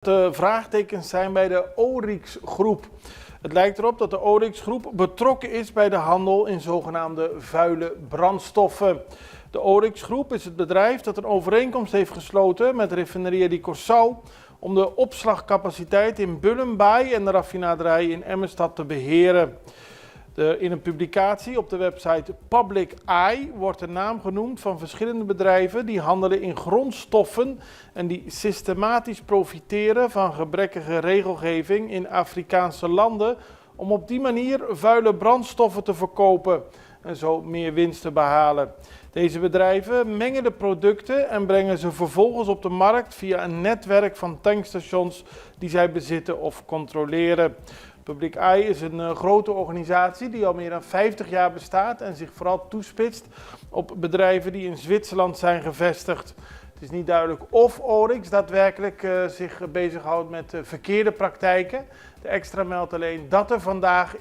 De vraagtekens zijn bij de Oryx Groep. Het lijkt erop dat de Oryx Groep betrokken is bij de handel in zogenaamde vuile brandstoffen. De Oryx Groep is het bedrijf dat een overeenkomst heeft gesloten met Refineria di Curaçao om de opslagcapaciteit in Bullenbaai en de raffinaderij in Emmenstad te beheren. In een publicatie op de website Public Eye wordt de naam genoemd van verschillende bedrijven die handelen in grondstoffen en die systematisch profiteren van gebrekkige regelgeving in Afrikaanse landen om op die manier vuile brandstoffen te verkopen en zo meer winst te behalen. Deze bedrijven mengen de producten en brengen ze vervolgens op de markt via een netwerk van tankstations die zij bezitten of controleren. Public Eye is een grote organisatie die al meer dan 50 jaar bestaat en zich vooral toespitst op bedrijven die in Zwitserland zijn gevestigd. Het is niet duidelijk of Oryx daadwerkelijk zich bezighoudt met verkeerde praktijken. De Extra meldt alleen dat er vandaag